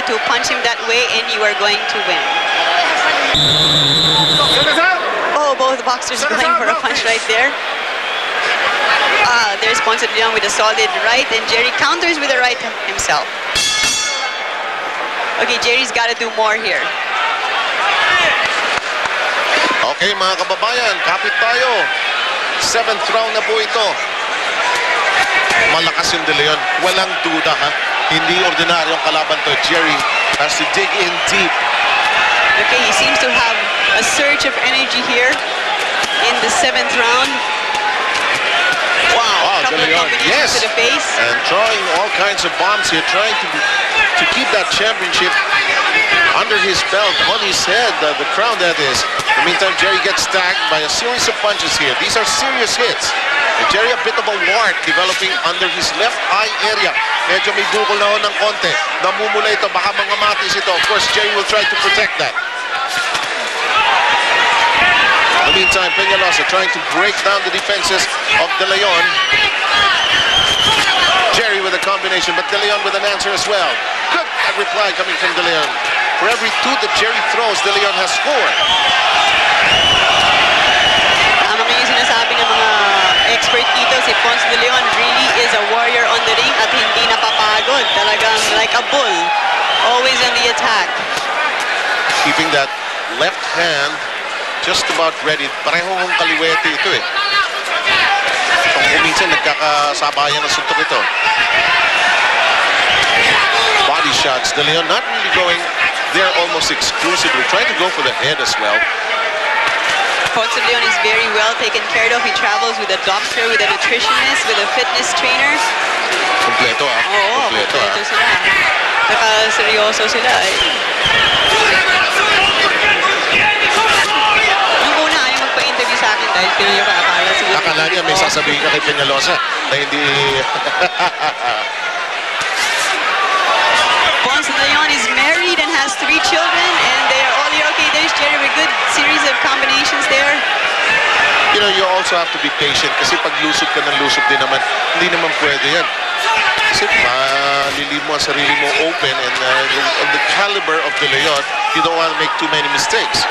to punch him that way and you are going to win. Oh, both boxers going for a punch right there. There's Ponce de Leon with a solid right, and Jerry counters with a right himself. Okay, Jerry's got to do more here. Okay, mga kababayan, kapit tayo. 7th round na po ito. Malakas yung De Leon. Walang duda, ha? Hindi ordinaryong kalaban to. Jerry has to dig in deep. Okay, he seems to have a surge of energy here in the 7th round. Wow, De Leon, yes. To the face. And throwing all kinds of bombs here, trying to keep that championship under his belt, on his head, the crown that is. In the meantime, Jerry gets tagged by a series of punches here. These are serious hits. And Jerry, a bit of a wart developing under his left eye area. Medyo may bukol na ho ng konti. Namumula ito, baka mga matis ito. Of course, Jerry will try to protect that. In the meantime, Peñalosa trying to break down the defenses of De Leon. Jerry with a combination, but De Leon with an answer as well. Good reply coming from De Leon. For every 2 that Jerry throws, De Leon has scored. Tama nga yung sinasabi ng mga expert dito, si Ponce de Leon really is a warrior on the ring at hindi napapagod. Talagang like a bull, always on the attack. Keeping that left hand just about ready. Parehong kaliwete ito eh. Kung minsan nagkakasabayan ng suntok ito. Body shots. De Leon not really going there almost exclusively. Trying to go for the head as well. Ponce de Leon is very well taken care of. He travels with a doctor, with a nutritionist, with a fitness trainer. Kompleto ah. Oo, kompleto sila. Naka-seryoso sila eh. Nung una, ayaw magpa-interview sa akin dahil pinaya ka akala siguro. Akala niya may sasabihin ka kay Peñalosa na hindi... Ponce de Leon is married and has 3 children, and they are all here. Okay, there's Jerry with good series of combinations there. You know, you also have to be patient kasi pag lusog ka ng lusog din naman, hindi naman pwede yan. Kasi malilid mo ang sarili mo open, and on the caliber of De Leon, you don't want to make too many mistakes.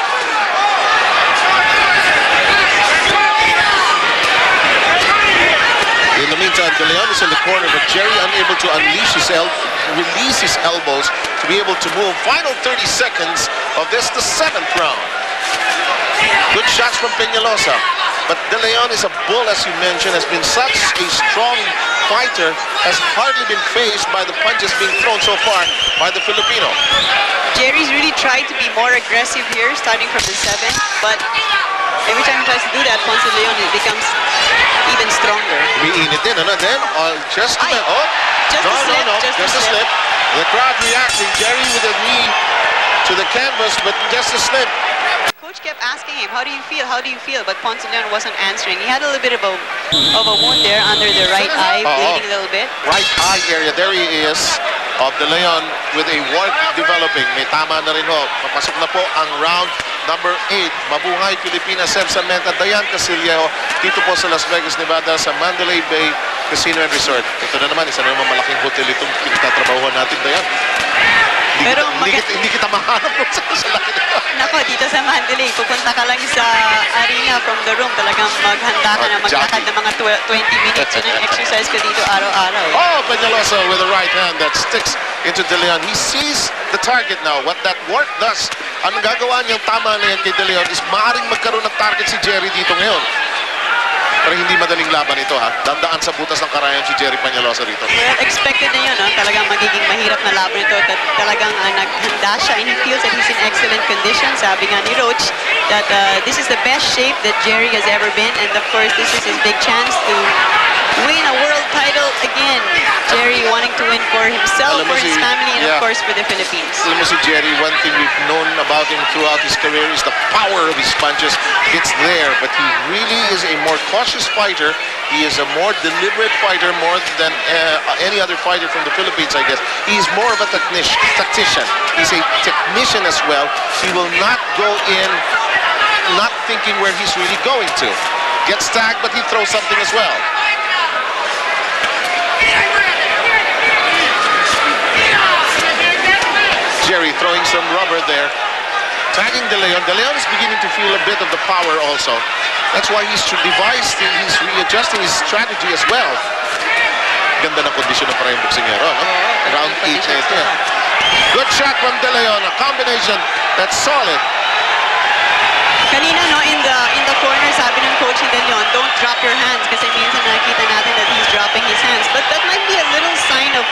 In the meantime, De Leon is in the corner, but Jerry unable to unleash his release his elbows to be able to move. Final 30 seconds of this, the 7th round. Good shots from Peñalosa, but De Leon is a bull, as you mentioned, has been such a strong fighter, has hardly been faced by the punches being thrown so far by the Filipino. Jerry's really tried to be more aggressive here, starting from the 7th, but every time he tries to do that, Ponce de Leon becomes even stronger. Umiinit din, ano? Then, just a slip. The crowd reacting. Jerry with a knee to the canvas, but just a slip. Coach kept asking him, how do you feel? How do you feel? But Ponce de Leon wasn't answering. He had a little bit of a wound there under the right eye, bleeding a little bit. Right eye area. There he is, of De Leon with a wart developing. May tama na rin ho. Papasok na po ang round number 8. Mabuhay Pilipinas, Seb Samenta, Dayan Casillejo, dito po sa Las Vegas, Nevada, sa Mandalay Bay Casino and Resort. Ito na naman, isa na naman malaking hotel itong pinagtatrabahuan natin, Dayan. Hindi kita mahanap po sa laki nito. Nako, dito sa Mandalay, pupunta ka lang sa arena from the room. Talagang maghanda ka na maglakad ng mga 20 minutes. Yun ang exercise ka dito araw-araw. Oh, Peñalosa with a right hand that sticks into De Leon. He sees the target now. What that work does, ang gagawa niyang tama na yan kay De Leon is maaaring magkaroon ng target si Jerry dito ngayon. Pero hindi madaling laban ito, ha. Dandaan sa butas ng karayan si Jerry Peñalosa rito. Well, expected na yun, no? Talagang magiging mahirap na laban ito. Talagang naghanda siya, and he feels that he's in excellent condition. Sabi nga ni Roach that this is the best shape that Jerry has ever been, and of course, this is his big chance to win a world title again. Jerry wanting to win for himself, for his family, and of course for the Philippines. Alam mo si Jerry, one thing we've known about him throughout his career is the power of his punches. It's there, but he really is a more cautious fighter. He is a more deliberate fighter, more than any other fighter from the Philippines, I guess. He is more of a tactician. He's a technician as well. He will not go in not thinking where he's really going to. Gets tagged, but he throws something as well. some rubber there. Tagging De Leon. De Leon is beginning to feel a bit of the power also. That's why he's readjusting his strategy as well. Ganda ng kondisyon ng parang boksingero, no? Round 8 na ito. Good shot from De Leon. A combination that's solid. Kanina, no, in the corner, sabi ng coach ni De Leon, don't drop your hands kasi minsan nakikita natin that he's dropping his hands. But that might be a little sign of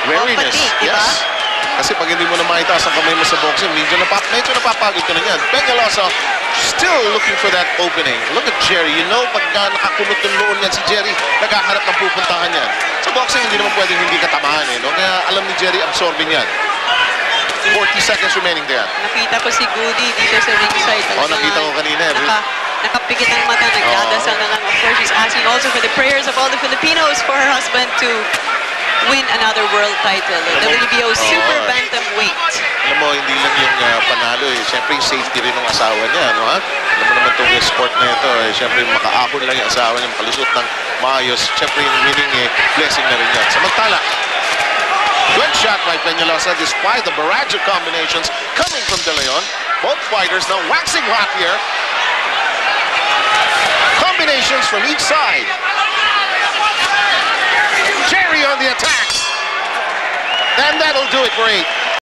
wariness, fatigue, diba? yes. Kasi pag hindi mo na maitaas ang kamay mo sa boxing, medyo napapagod ka na yan. Peñalosa still looking for that opening. Look at Jerry. You know, pagka nakakunot ng noon yan si Jerry, naghahanap ng pupuntahan yan. Sa boxing, hindi naman pwedeng hindi katamaan eh. No? Kaya alam ni Jerry, absorbing yan. 40 seconds remaining there. Nakita ko si Goody dito sa ringside. Nakita ko kanina. Nakapikit ang mata, nagdadasal na lang. Of course, she's asking also for the prayers of all the Filipinos for her husband to win another world title. WBO Super Bantamweight. Alam mo, hindi lang yung panalo eh. Siyempre yung safety rin ng asawa niya. No, ha? Alam mo naman itong sport na ito. Eh. Siyempre makaahon lang yung asawa niya, makalusot ng maayos. Siyempre yung winning blessing na rin yan. Samantala, good shot by Peñalosa despite the barrage of combinations coming from De Leon. Both fighters now waxing hot here. Combinations from each side. Jerry on the attack. And that'll do it for 8.